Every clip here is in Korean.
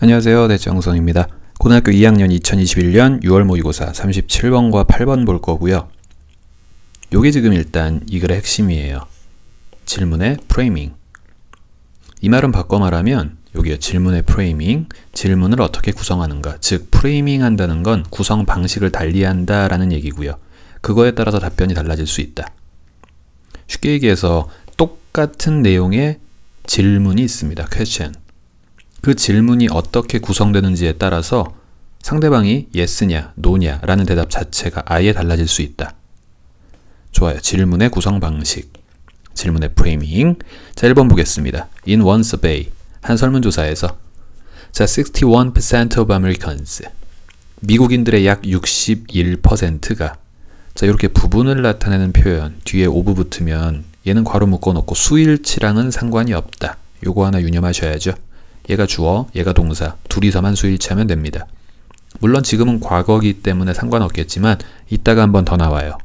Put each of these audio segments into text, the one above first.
안녕하세요. 대정성입니다. 고등학교 2학년 2021년 6월 모의고사 37번과 8번 볼 거고요. 요게 지금 일단 이 글의 핵심이에요. 질문의 프레이밍. 이 말은 바꿔 말하면 여기요. 질문의 프레이밍, 질문을 어떻게 구성하는가. 즉 프레이밍 한다는 건 구성 방식을 달리한다 라는 얘기고요. 그거에 따라서 답변이 달라질 수 있다. 쉽게 얘기해서 똑같은 내용의 질문이 있습니다. question. 그 질문이 어떻게 구성되는지에 따라서 상대방이 yes냐, no냐 라는 대답 자체가 아예 달라질 수 있다. 좋아요. 질문의 구성 방식, 질문의 프레이밍. 자, 1번 보겠습니다. In one survey, 한 설문조사에서 자, 61% of Americans, 미국인들의 약 61%가 자, 이렇게 부분을 나타내는 표현 뒤에 오브 붙으면 얘는 괄호 묶어놓고 수일치랑은 상관이 없다. 요거 하나 유념하셔야죠. 얘가 주어, 얘가 동사, 둘이서만 수일치하면 됩니다. 물론 지금은 과거이기 때문에 상관없겠지만 이따가 한 번 더 나와요.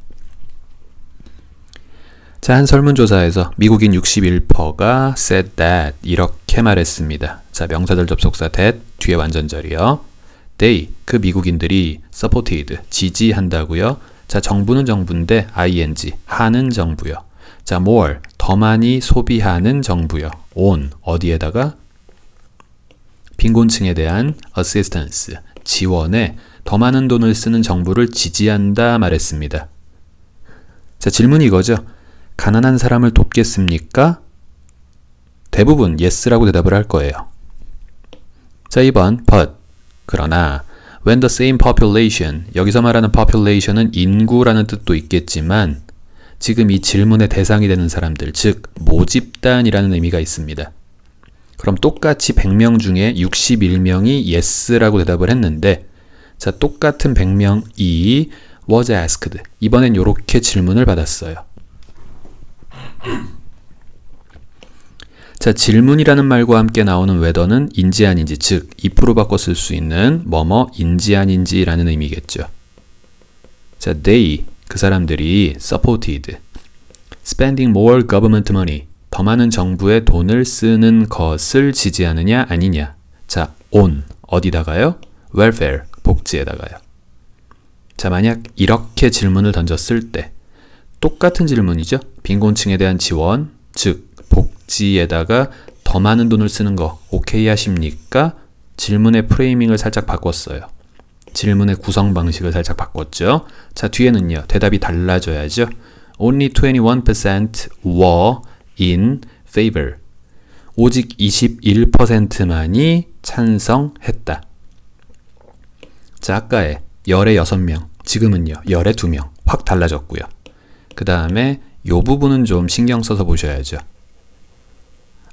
자, 한 설문조사에서 미국인 61%가 said that 이렇게 말했습니다. 자, 명사절 접속사 that 뒤에 완전절이요. they, 그 미국인들이 supported, 지지한다고요. 자, 정부는 정부인데 ing, 하는 정부요. 자, more, 더 많이 소비하는 정부요. on, 어디에다가? 빈곤층에 대한 assistance, 지원에 더 많은 돈을 쓰는 정부를 지지한다 말했습니다. 자, 질문이 이거죠. 가난한 사람을 돕겠습니까? 대부분 yes라고 대답을 할 거예요. 자, 2번 but, 그러나 when the same population, 여기서 말하는 population은 인구라는 뜻도 있겠지만 지금 이 질문의 대상이 되는 사람들, 즉 모집단이라는 의미가 있습니다. 그럼 똑같이 100명 중에 61명이 yes라고 대답을 했는데 자, 똑같은 100명이 was asked. 이번엔 이렇게 질문을 받았어요. 자, 질문이라는 말과 함께 나오는 whether는 인지 아닌지, 즉 if로 바꿔 쓸 수 있는 뭐뭐인지 아닌지라는 의미겠죠. 자, they, 그 사람들이 supported spending more government money, 더 많은 정부의 돈을 쓰는 것을 지지하느냐 아니냐. 자, on, 어디다가요? welfare, 복지에다가요. 자, 만약 이렇게 질문을 던졌을 때 똑같은 질문이죠. 빈곤층에 대한 지원, 즉 복지에다가 더 많은 돈을 쓰는 거 오케이 하십니까? 질문의 프레이밍을 살짝 바꿨어요. 질문의 구성 방식을 살짝 바꿨죠. 자, 뒤에는요. 대답이 달라져야죠. Only 21% were in favor. 오직 21%만이 찬성했다. 자, 아까의 열의 6명, 지금은요. 열의 2명. 확 달라졌고요. 그 다음에 요 부분은 좀 신경 써서 보셔야죠.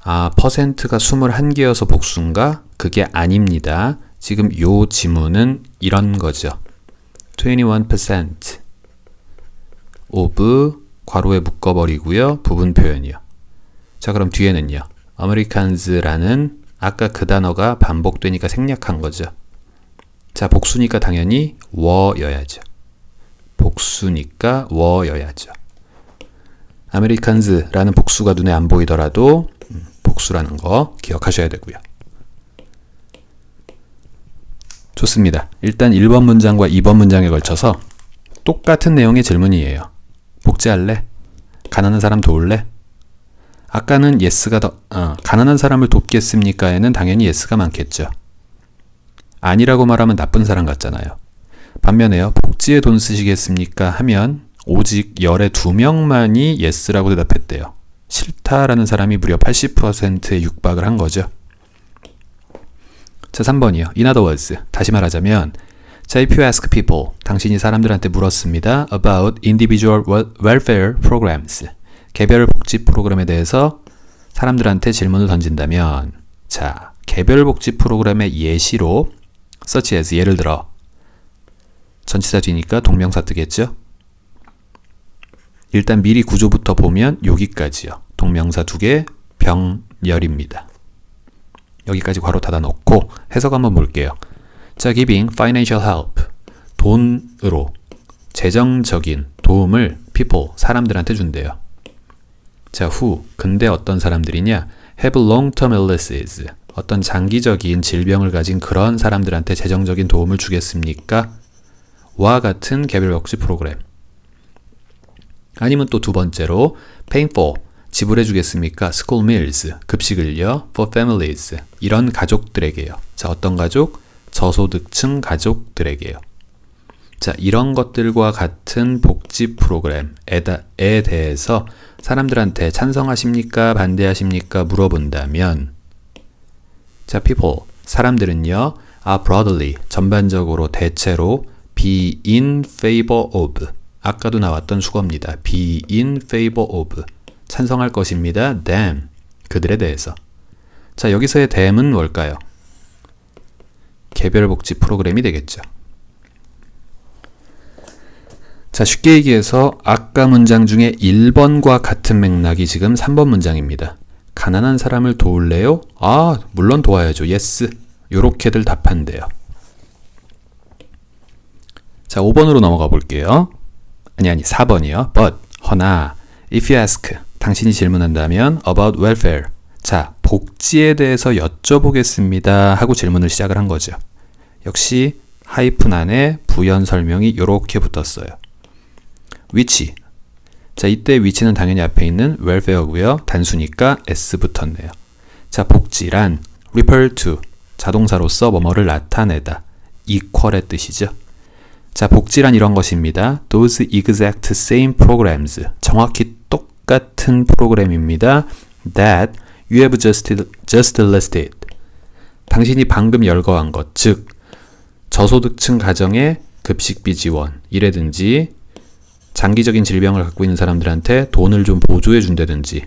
아, 퍼센트가 21개여서 복수인가? 그게 아닙니다. 지금 요 지문은 이런 거죠. 21% of 괄호에 묶어버리고요. 부분 표현이요. 자, 그럼 뒤에는요. Americans라는 아까 그 단어가 반복되니까 생략한 거죠. 자, 복수니까 당연히 were여야죠. 복수니까 were여야죠. Americans라는 복수가 눈에 안 보이더라도 복수라는 거 기억하셔야 되고요. 좋습니다. 일단 1번 문장과 2번 문장에 걸쳐서 똑같은 내용의 질문이에요. 복지할래? 가난한 사람 도울래? 아까는 yes가 가난한 사람을 돕겠습니까에는 당연히 yes가 많겠죠. 아니라고 말하면 나쁜 사람 같잖아요. 반면에요. 복지에 돈 쓰시겠습니까? 하면 오직 열의 2명만이 yes라고 대답했대요. 싫다라는 사람이 무려 80%에 육박을 한 거죠. 자, 3번이요. In other words, 다시 말하자면 자, if you ask people, 당신이 사람들한테 물었습니다. about individual welfare programs, 개별 복지 프로그램에 대해서 사람들한테 질문을 던진다면 자, 개별 복지 프로그램의 예시로 such as, 예를 들어 전치사 뒤니까 동명사 뜨겠죠? 일단 미리 구조부터 보면 여기까지요. 동명사 2개, 병렬입니다. 여기까지 괄호 닫아놓고 해석 한번 볼게요. 자, giving financial help, 돈으로 재정적인 도움을 people, 사람들한테 준대요. 자, who, 근데 어떤 사람들이냐? have long-term illnesses, 어떤 장기적인 질병을 가진 그런 사람들한테 재정적인 도움을 주겠습니까? 와 같은 개별 복지 프로그램. 아니면 또 두 번째로 paying for, 지불해 주겠습니까? school meals, 급식을요. for families, 이런 가족들에게요. 자, 어떤 가족? 저소득층 가족들에게요. 자, 이런 것들과 같은 복지 프로그램에 대해서 사람들한테 찬성하십니까? 반대하십니까? 물어본다면, 자, people, 사람들은요, are broadly, 전반적으로, 대체로 be in favor of, 아까도 나왔던 수거입니다. be in favor of, 찬성할 것입니다. them, 그들에 대해서. 자, 여기서의 them은 뭘까요? 개별 복지 프로그램이 되겠죠. 자, 쉽게 얘기해서 아까 문장 중에 1번과 같은 맥락이 지금 3번 문장입니다. 가난한 사람을 도울래요? 아, 물론 도와야죠. yes. 요렇게들 답한대요. 자, 5번으로 넘어가 볼게요. 아니, 4번이요. but, 허나, if you ask, 당신이 질문한다면 about welfare. 자, 복지에 대해서 여쭤보겠습니다 하고 질문을 시작을 한 거죠. 역시 하이픈 안에 부연 설명이 이렇게 붙었어요. which. 자, 이때 which는 당연히 앞에 있는 welfare고요. 단수니까 s 붙었네요. 자, 복지란 refer to, 자동사로서 뭐뭐를 나타내다. equal의 뜻이죠. 자, 복지란 이런 것입니다. Those exact same programs, 정확히 똑같은 프로그램입니다. That you have just listed. 당신이 방금 열거한 것, 즉 저소득층 가정의 급식비 지원, 이라든지 장기적인 질병을 갖고 있는 사람들한테 돈을 좀 보조해 준다든지,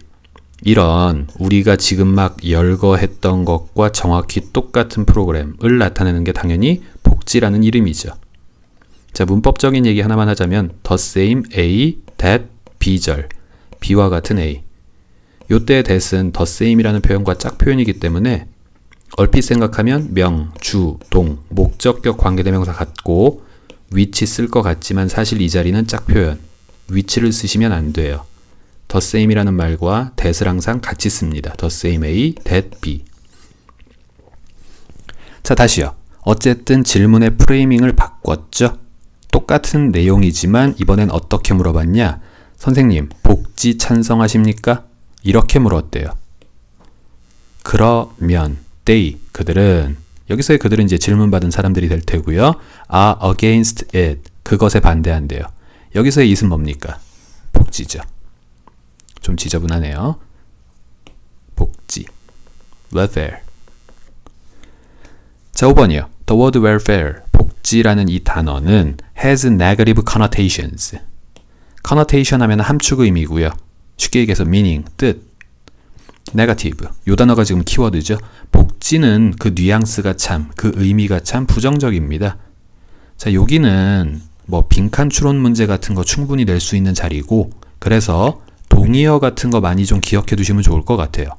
이런 우리가 지금 막 열거했던 것과 정확히 똑같은 프로그램을 나타내는 게 당연히 복지라는 이름이죠. 자, 문법적인 얘기 하나만 하자면 the same A, that, B절, B와 같은 A. 요때의 that은 the same이라는 표현과 짝 표현이기 때문에 얼핏 생각하면 명, 주, 동, 목적격 관계대명사 같고 which 쓸 것 같지만 사실 이 자리는 짝 표현, which를 쓰시면 안 돼요. the same이라는 말과 that을 항상 같이 씁니다. the same A, that B. 자, 다시요. 어쨌든 질문의 프레이밍을 바꿨죠. 똑같은 내용이지만 이번엔 어떻게 물어봤냐? 선생님, 복지 찬성하십니까? 이렇게 물었대요. 그러면 they, 그들은, 여기서의 그들은 이제 질문받은 사람들이 될 테고요. are against it, 그것에 반대한대요. 여기서의 it은 뭡니까? 복지죠. 좀 지저분하네요. 복지, welfare. 자, 5번이요. The word welfare, 복지라는 이 단어는 has negative connotations. connotation 하면 함축 의미고요. 쉽게 얘기해서 meaning, 뜻. 네거티브, 요 단어가 지금 키워드죠. 복지는 그 뉘앙스가 참, 그 의미가 참 부정적입니다. 자, 여기는 뭐 빈칸 추론 문제 같은 거 충분히 낼 수 있는 자리고, 그래서 동의어 같은 거 많이 좀 기억해 두시면 좋을 것 같아요.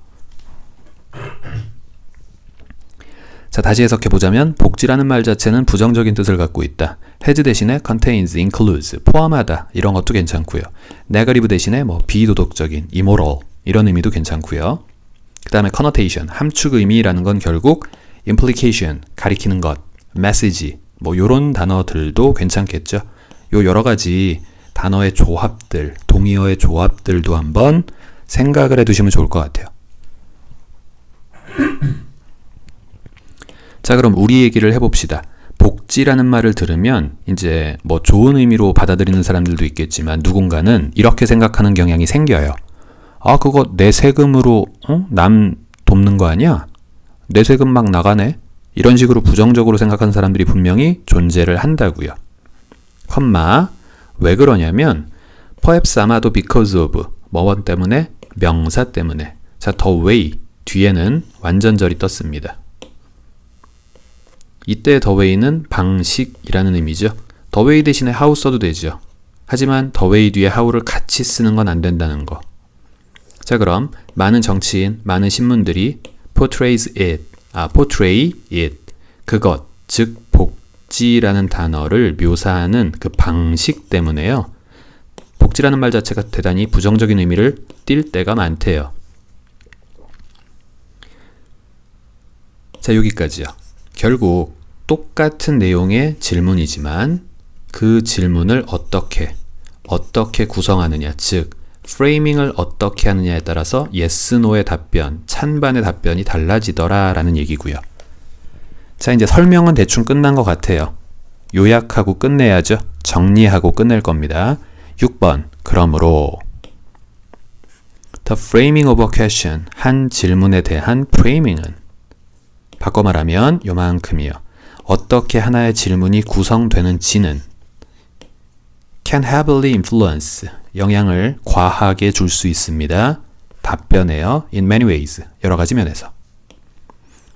자, 다시 해석해 보자면 복지라는 말 자체는 부정적인 뜻을 갖고 있다. has 대신에 contains, includes, 포함하다, 이런 것도 괜찮고요. negative 대신에 뭐 비도덕적인, immoral, 이런 의미도 괜찮고요. 그 다음에 connotation, 함축 의미라는 건 결국 implication, 가리키는 것, message, 뭐 요런 단어들도 괜찮겠죠. 요 여러 가지 단어의 조합들, 동의어의 조합들도 한번 생각을 해두시면 좋을 것 같아요. 자, 그럼 우리 얘기를 해봅시다. 복지라는 말을 들으면 이제 뭐 좋은 의미로 받아들이는 사람들도 있겠지만 누군가는 이렇게 생각하는 경향이 생겨요. 아, 그거 내 세금으로 남 돕는 거 아니야? 내 세금 막 나가네? 이런 식으로 부정적으로 생각하는 사람들이 분명히 존재를 한다고요. 컴마, 왜 그러냐면 perhaps 아마도 because of, 뭐 때문에? 명사 때문에. 자, the way, 뒤에는 완전절이 떴습니다. 이때 the way는 방식이라는 의미죠. the way 대신에 how 써도 되죠. 하지만 the way 뒤에 how를 같이 쓰는 건 안 된다는 거. 자, 그럼 많은 정치인, 많은 신문들이 portrays it, portray it, 그것, 즉 복지라는 단어를 묘사하는 그 방식 때문에요. 복지라는 말 자체가 대단히 부정적인 의미를 띌 때가 많대요. 자, 여기까지요. 결국 똑같은 내용의 질문이지만 그 질문을 어떻게 구성하느냐, 즉 프레이밍을 어떻게 하느냐에 따라서 yes, no의 답변, 찬반의 답변이 달라지더라 라는 얘기고요. 자, 이제 설명은 대충 끝난 것 같아요. 요약하고 끝내야죠. 정리하고 끝낼 겁니다. 6번, 그러므로 The framing of a question, 한 질문에 대한 프레이밍은 바꿔 말하면 요만큼이요. 어떻게 하나의 질문이 구성되는지는 can heavily influence, 영향을 과하게 줄 수 있습니다. 답변에요. in many ways, 여러 가지 면에서.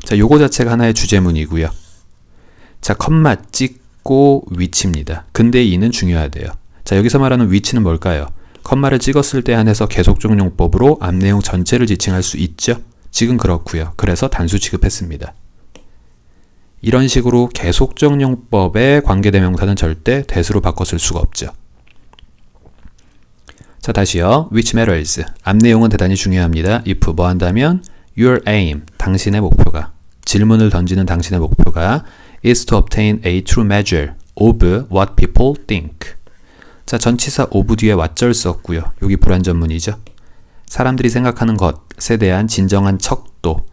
자, 요거 자체가 하나의 주제문이고요. 자, 컴마 찍고 위치입니다. 근데 이는 중요하대요. 자, 여기서 말하는 위치는 뭘까요? 컴마를 찍었을 때 한해서 계속적용법으로 앞 내용 전체를 지칭할 수 있죠. 지금 그렇고요. 그래서 단수 취급했습니다. 이런 식으로 계속적용법의 관계대명사는 절대 대수로 바꿔 쓸 수가 없죠. 자, 다시요. which matters. 앞 내용은 대단히 중요합니다. if 뭐 한다면 your aim, 당신의 목표가, 질문을 던지는 당신의 목표가 is to obtain a true measure of what people think. 자, 전치사 of 뒤에 what절 썼고요. 여기 불완전문이죠. 사람들이 생각하는 것에 대한 진정한 척도,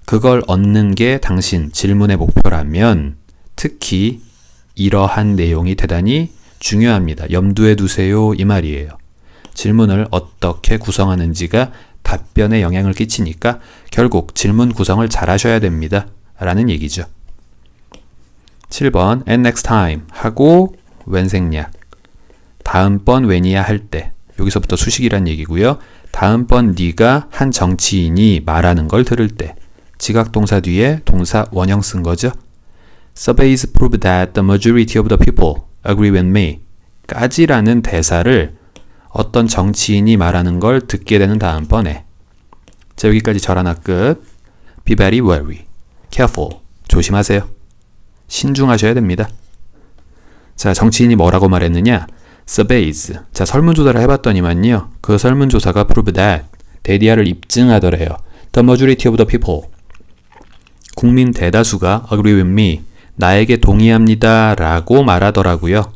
그걸 얻는 게 당신 질문의 목표라면 특히 이러한 내용이 대단히 중요합니다. 염두에 두세요 이 말이에요. 질문을 어떻게 구성하는지가 답변에 영향을 끼치니까 결국 질문 구성을 잘 하셔야 됩니다. 라는 얘기죠. 7번 and next time 하고 웬생략. 다음번 when이야 할 때. 여기서부터 수식이란 얘기고요. 다음번 네가 한 정치인이 말하는 걸 들을 때. 지각동사 뒤에 동사 원형 쓴 거죠. Surveys prove that the majority of the people agree with me. 까지라는 대사를 어떤 정치인이 말하는 걸 듣게 되는 다음번에. 자, 여기까지 절 하나 끝. Be very wary. Careful. 조심하세요. 신중하셔야 됩니다. 자, 정치인이 뭐라고 말했느냐? Surveys. 자, 설문조사를 해봤더니만요. 그 설문조사가 prove that. 대디아를 입증하더래요. The majority of the people. 국민 대다수가 agree with me. 나에게 동의합니다. 라고 말하더라고요.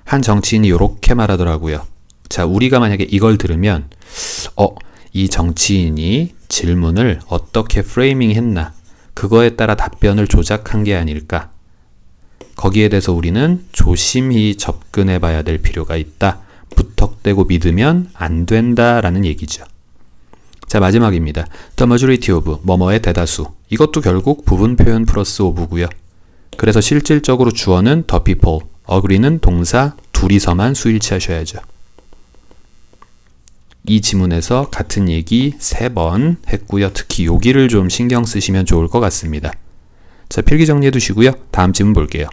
한 정치인이 이렇게 말하더라고요. 자, 우리가 만약에 이걸 들으면 이 정치인이 질문을 어떻게 프레이밍 했나, 그거에 따라 답변을 조작한 게 아닐까. 거기에 대해서 우리는 조심히 접근해 봐야 될 필요가 있다. 부턱대고 믿으면 안 된다라는 얘기죠. 자, 마지막입니다. The majority of, 뭐뭐의 대다수. 이것도 결국 부분 표현 플러스 of고요. 그래서 실질적으로 주어는 the people, agree는 동사 둘이서만 수일치 하셔야죠. 이 지문에서 같은 얘기 3번 했고요. 특히 여기를 좀 신경 쓰시면 좋을 것 같습니다. 자, 필기 정리해 두시고요. 다음 지문 볼게요.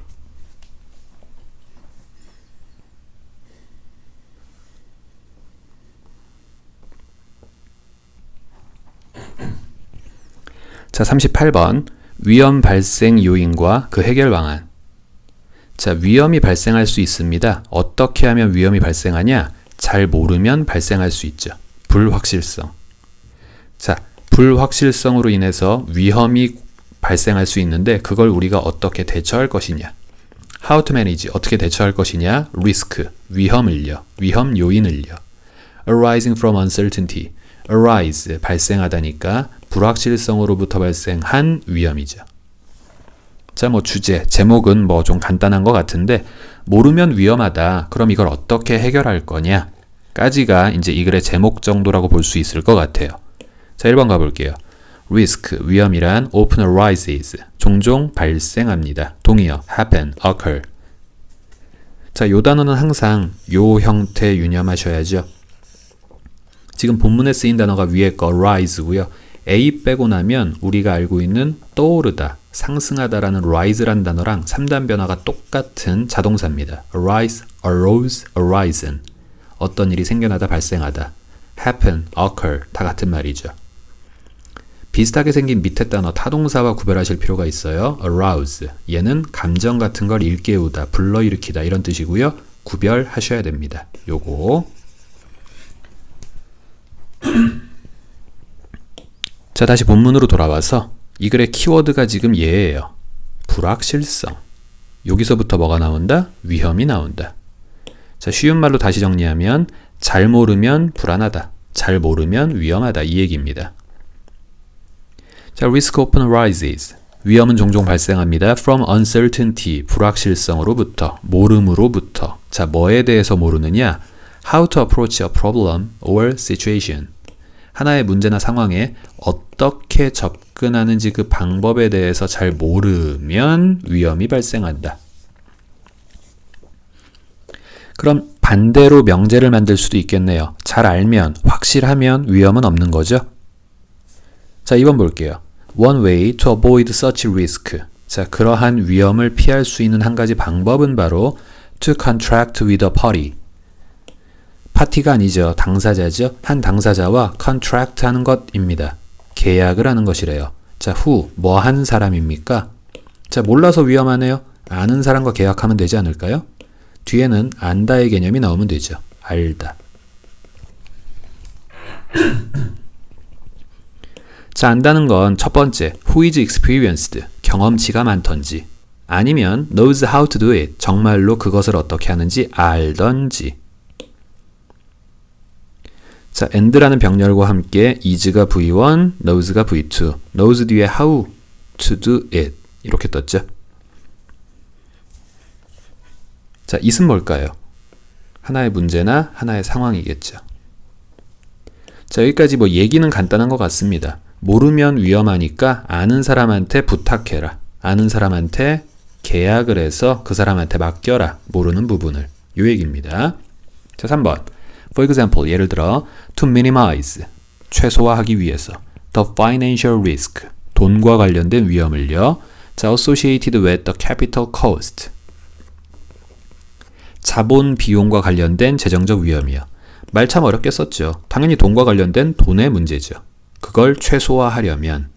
자, 38번. 위험 발생 요인과 그 해결 방안. 자, 위험이 발생할 수 있습니다. 어떻게 하면 위험이 발생하냐? 잘 모르면 발생할 수 있죠. 불확실성. 자, 불확실성으로 인해서 위험이 발생할 수 있는데 그걸 우리가 어떻게 대처할 것이냐? How to manage, 어떻게 대처할 것이냐? Risk, 위험을요. 위험 요인을요. Arising from uncertainty, arise, 발생하다니까 불확실성으로부터 발생한 위험이죠. 자, 뭐 주제, 제목은 뭐 좀 간단한 것 같은데 모르면 위험하다. 그럼 이걸 어떻게 해결할 거냐? 까지가 이제 이 글의 제목 정도라고 볼 수 있을 것 같아요. 자, 1번 가볼게요. Risk, 위험이란 often arises, 종종 발생합니다. 동의어, happen, occur. 자, 요 단어는 항상 요 형태 유념하셔야죠. 지금 본문에 쓰인 단어가 위에 거 arise고요. A 빼고 나면 우리가 알고 있는 떠오르다, 상승하다라는 rise란 단어랑 3단 변화가 똑같은 자동사입니다. arise, arose, arisen. 어떤 일이 생겨나다, 발생하다. happen, occur 다 같은 말이죠. 비슷하게 생긴 밑에 단어 타동사와 구별하실 필요가 있어요. arouse, 얘는 감정 같은 걸 일깨우다, 불러일으키다 이런 뜻이고요. 구별하셔야 됩니다. 요거. 자, 다시 본문으로 돌아와서 이 글의 키워드가 지금 얘예요. 불확실성. 여기서부터 뭐가 나온다? 위험이 나온다. 자, 쉬운 말로 다시 정리하면 잘 모르면 불안하다. 잘 모르면 위험하다. 이 얘기입니다. 자, risk often arises. 위험은 종종 발생합니다. From uncertainty. 불확실성으로부터, 모름으로부터. 자, 뭐에 대해서 모르느냐? How to approach a problem or situation. 하나의 문제나 상황에 어떻게 접근하는지 그 방법에 대해서 잘 모르면 위험이 발생한다. 그럼 반대로 명제를 만들 수도 있겠네요. 잘 알면, 확실하면 위험은 없는 거죠. 자, 2번 볼게요. One way to avoid such risk. 자, 그러한 위험을 피할 수 있는 한 가지 방법은 바로 to contract with a party. 파티가 아니죠. 당사자죠. 한 당사자와 contract 하는 것입니다. 계약을 하는 것이래요. 자, who, 뭐 한 사람입니까? 자, 몰라서 위험하네요. 아는 사람과 계약하면 되지 않을까요? 뒤에는 안다의 개념이 나오면 되죠. 알다. 자, 안다는 건 첫 번째, who is experienced, 경험치가 많던지, 아니면 knows how to do it, 정말로 그것을 어떻게 하는지 알던지. 자, and라는 병렬과 함께 is가 V1, knows가 V2, knows 뒤에 how to do it 이렇게 떴죠. 자, it은 뭘까요? 하나의 문제나 하나의 상황이겠죠. 자, 여기까지 뭐 얘기는 간단한 것 같습니다. 모르면 위험하니까 아는 사람한테 부탁해라. 아는 사람한테 계약을 해서 그 사람한테 맡겨라. 모르는 부분을. 요 얘기입니다. 자, 3번. For example, 예를 들어 to minimize, 최소화하기 위해서 the financial risk, 돈과 관련된 위험을요. 자, associated with the capital cost, 자본 비용과 관련된 재정적 위험이요. 말 참 어렵게 썼죠. 당연히 돈과 관련된 돈의 문제죠. 그걸 최소화하려면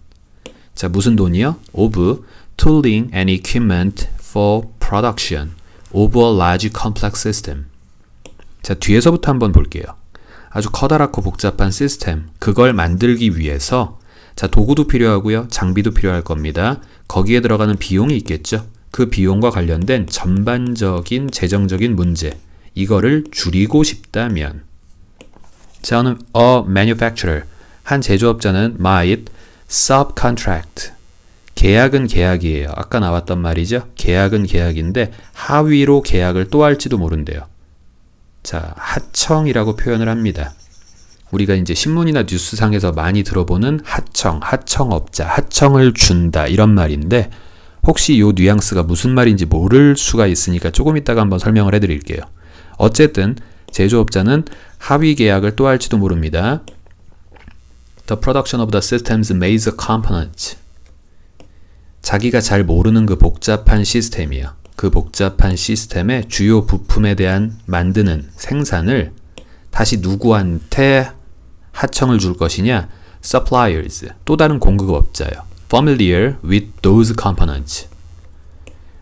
자, 무슨 돈이요? of tooling and equipment for production of a large complex system. 자, 뒤에서부터 한번 볼게요. 아주 커다랗고 복잡한 시스템, 그걸 만들기 위해서 자, 도구도 필요하고요. 장비도 필요할 겁니다. 거기에 들어가는 비용이 있겠죠. 그 비용과 관련된 전반적인 재정적인 문제, 이거를 줄이고 싶다면 저는 a manufacturer, 한 제조업자는 might subcontract, 계약은 계약이에요. 아까 나왔던 말이죠. 계약은 계약인데 하위로 계약을 또 할지도 모른대요. 자, 하청이라고 표현을 합니다. 우리가 이제 신문이나 뉴스상에서 많이 들어보는 하청, 하청업자, 하청을 준다 이런 말인데 혹시 요 뉘앙스가 무슨 말인지 모를 수가 있으니까 조금 이따가 한번 설명을 해드릴게요. 어쨌든 제조업자는 하위 계약을 또 할지도 모릅니다. The production of the system's major components. 자기가 잘 모르는 그 복잡한 시스템이요. 그 복잡한 시스템의 주요 부품에 대한 만드는 생산을 다시 누구한테 하청을 줄 것이냐? Suppliers, 또 다른 공급업자요. Familiar with those components.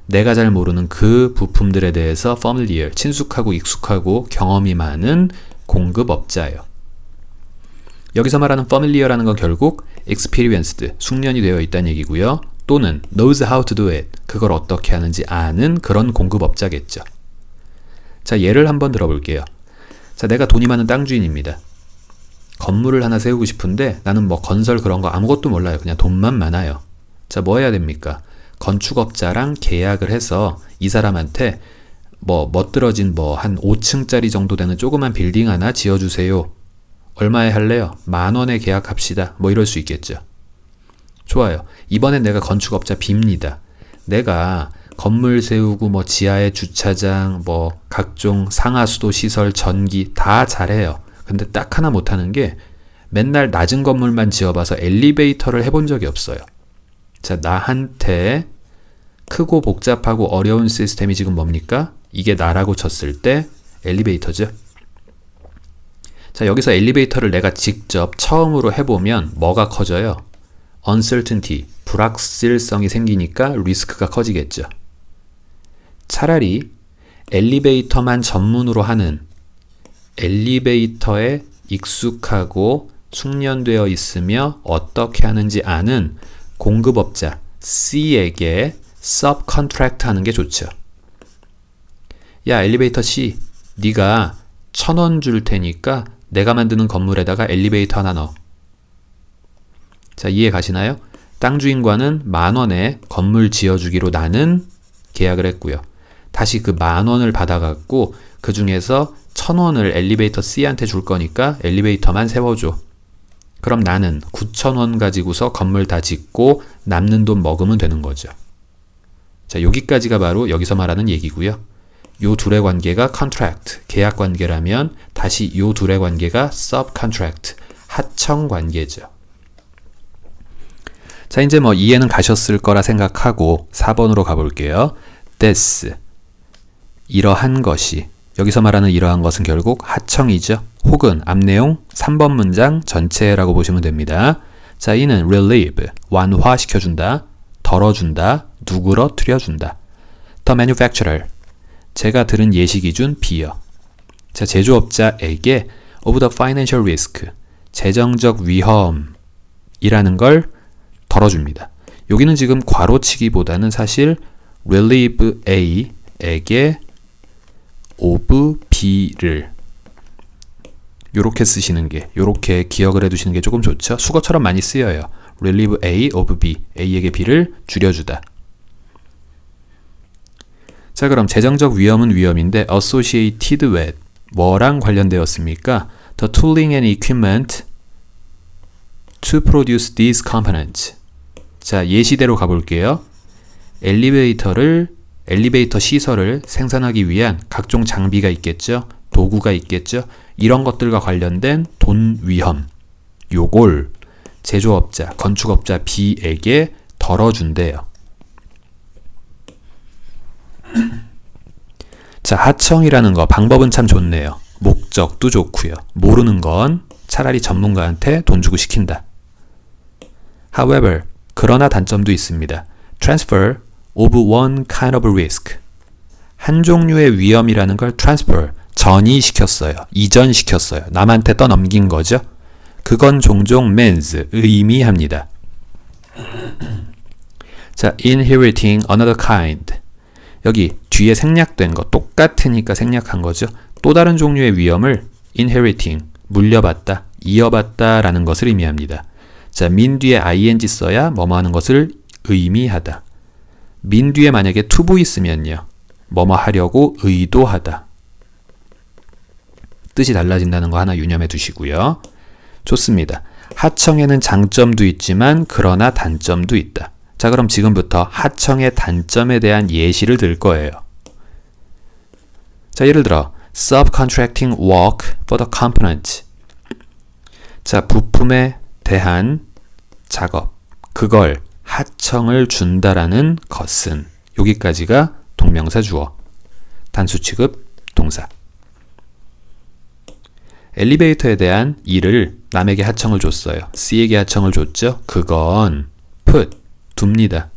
내가 잘 모르는 그 부품들에 대해서 familiar, 친숙하고 익숙하고 경험이 많은 공급업자요. 여기서 말하는 familiar라는 건 결국 experienced, 숙련이 되어 있다는 얘기고요. 또는 knows how to do it, 그걸 어떻게 하는지 아는 그런 공급업자겠죠. 자, 예를 한번 들어볼게요. 자, 내가 돈이 많은 땅 주인입니다. 건물을 하나 세우고 싶은데 나는 뭐 건설 그런 거 아무것도 몰라요. 그냥 돈만 많아요. 자, 뭐 해야 됩니까? 건축업자랑 계약을 해서 이 사람한테 뭐 멋들어진 뭐 한 5층짜리 정도 되는 조그만 빌딩 하나 지어주세요. 얼마에 할래요? 10,000원에 계약합시다. 뭐 이럴 수 있겠죠. 좋아요. 이번엔 내가 건축업자 빕니다. 내가 건물 세우고 뭐 지하에 주차장, 뭐 각종 상하수도 시설, 전기 다 잘해요. 근데 딱 하나 못하는 게 맨날 낮은 건물만 지어봐서 엘리베이터를 해본 적이 없어요. 자, 나한테 크고 복잡하고 어려운 시스템이 지금 뭡니까? 이게 나라고 쳤을 때 엘리베이터죠. 자, 여기서 엘리베이터를 내가 직접 처음으로 해보면 뭐가 커져요? uncertainty, 불확실성이 생기니까 리스크가 커지겠죠. 차라리 엘리베이터만 전문으로 하는, 엘리베이터에 익숙하고 숙련되어 있으며 어떻게 하는지 아는 공급업자 C에게 subcontract 하는 게 좋죠. 야, 엘리베이터 C, 네가 1,000원 줄 테니까 내가 만드는 건물에다가 엘리베이터 하나 넣어. 자, 이해 가시나요? 땅 주인과는 10,000원에 건물 지어주기로 나는 계약을 했고요. 다시 그 10,000원을 받아갖고 그 중에서 1,000원을 엘리베이터 C한테 줄 거니까 엘리베이터만 세워줘. 그럼 나는 9,000원 가지고서 건물 다 짓고 남는 돈 먹으면 되는 거죠. 자, 여기까지가 바로 여기서 말하는 얘기고요. 요 둘의 관계가 contract, 계약 관계라면 다시 요 둘의 관계가 subcontract, 하청 관계죠. 자, 이제 뭐 이해는 가셨을 거라 생각하고 4번으로 가볼게요. this, 이러한 것이, 여기서 말하는 이러한 것은 결국 하청이죠. 혹은 앞내용 3번 문장 전체라고 보시면 됩니다. 자, 이는 relieve, 완화시켜준다, 덜어준다, 누그러뜨려준다. The manufacturer, 제가 들은 예시 기준 B요. 자, 제조업자에게 of the financial risk, 재정적 위험이라는 걸 덜어줍니다. 여기는 지금 괄호치기보다는 사실 relieve A에게 of B를 요렇게 쓰시는 게, 요렇게 기억을 해두시는 게 조금 좋죠. 수거처럼 많이 쓰여요. relieve A of B, A에게 B를 줄여주다. 자, 그럼 재정적 위험은 위험인데 associated with, 뭐랑 관련되었습니까? The tooling and equipment to produce these components. 자, 예시대로 가볼게요. 엘리베이터 시설을 생산하기 위한 각종 장비가 있겠죠. 도구가 있겠죠. 이런 것들과 관련된 돈 위험, 요걸 제조업자, 건축업자 B에게 덜어준대요. 자, 하청이라는 거 방법은 참 좋네요. 목적도 좋고요. 모르는 건 차라리 전문가한테 돈 주고 시킨다. However, 그러나 단점도 있습니다. Transfer of one kind of risk. 한 종류의 위험이라는 걸 transfer, 전이시켰어요. 이전시켰어요. 남한테 떠넘긴 거죠. 그건 종종 means, 의미합니다. 자, inheriting another kind. 여기 뒤에 생략된 거 똑같으니까 생략한 거죠. 또 다른 종류의 위험을 inheriting, 물려받다, 이어받다 라는 것을 의미합니다. 자, 민 뒤에 ing 써야 뭐뭐 하는 것을 의미하다. 민 뒤에 만약에 to be 있으면요. 뭐뭐 하려고 의도하다. 뜻이 달라진다는 거 하나 유념해 두시고요. 좋습니다. 하청에는 장점도 있지만 그러나 단점도 있다. 자, 그럼 지금부터 하청의 단점에 대한 예시를 들 거예요. 자, 예를 들어 subcontracting work for the component. 자, 부품에 대한 작업, 그걸 하청을 준다라는 것은, 여기까지가 동명사 주어, 단수 취급 동사. 엘리베이터에 대한 일을 남에게 하청을 줬어요. C에게 하청을 줬죠. 그건 put, 둡니다.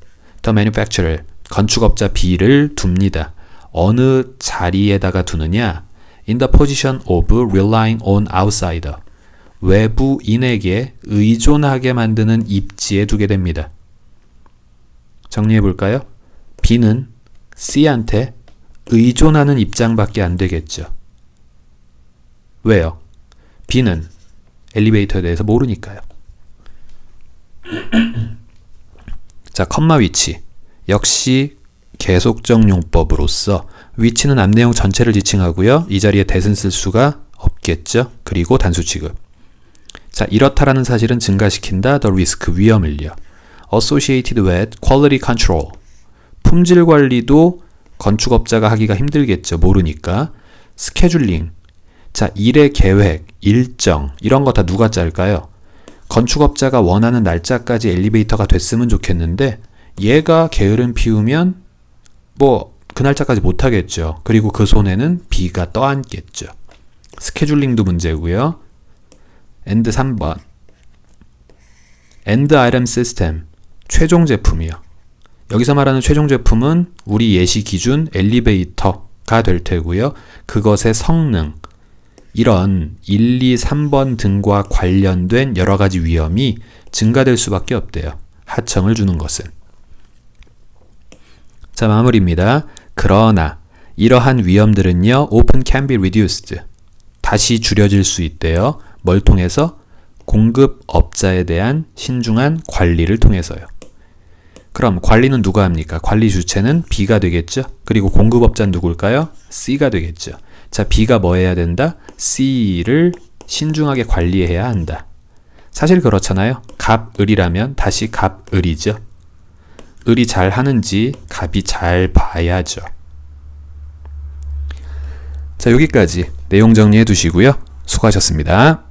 The manufacturer, 건축업자 B를 둡니다. 어느 자리에다가 두느냐? In the position of relying on outsider. 외부인에게 의존하게 만드는 입지에 두게 됩니다. 정리해 볼까요? B는 C한테 의존하는 입장밖에 안 되겠죠. 왜요? B는 엘리베이터에 대해서 모르니까요. 자, 컴마 위치. 역시 계속적 용법으로서 위치는 앞내용 전체를 지칭하고요. 이 자리에 that은 쓸 수가 없겠죠. 그리고 단수 취급. 자, 이렇다라는 사실은 증가시킨다. the risk, 위험을요. associated with quality control. 품질 관리도 건축업자가 하기가 힘들겠죠. 모르니까. 스케줄링. 자, 일의 계획, 일정 이런 거 다 누가 짤까요? 건축업자가 원하는 날짜까지 엘리베이터가 됐으면 좋겠는데 얘가 게으름 피우면 뭐 그 날짜까지 못하겠죠. 그리고 그 손에는 B가 떠안겠죠. 스케줄링도 문제고요. and 3번 end item system, 최종 제품이요. 여기서 말하는 최종 제품은 우리 예시 기준 엘리베이터가 될 테고요. 그것의 성능, 이런 1, 2, 3번 등과 관련된 여러 가지 위험이 증가될 수밖에 없대요. 하청을 주는 것은. 자, 마무리입니다. 그러나 이러한 위험들은요, often can be reduced. 다시 줄여질 수 있대요. 뭘 통해서? 공급업자에 대한 신중한 관리를 통해서요. 그럼 관리는 누가 합니까? 관리 주체는 B가 되겠죠? 그리고 공급업자는 누굴까요? C가 되겠죠. 자, B가 뭐 해야 된다? C를 신중하게 관리해야 한다. 사실 그렇잖아요. 갑을이라면 다시 갑을이죠. 을이 잘 하는지 갑이 잘 봐야죠. 자, 여기까지 내용 정리해 두시고요. 수고하셨습니다.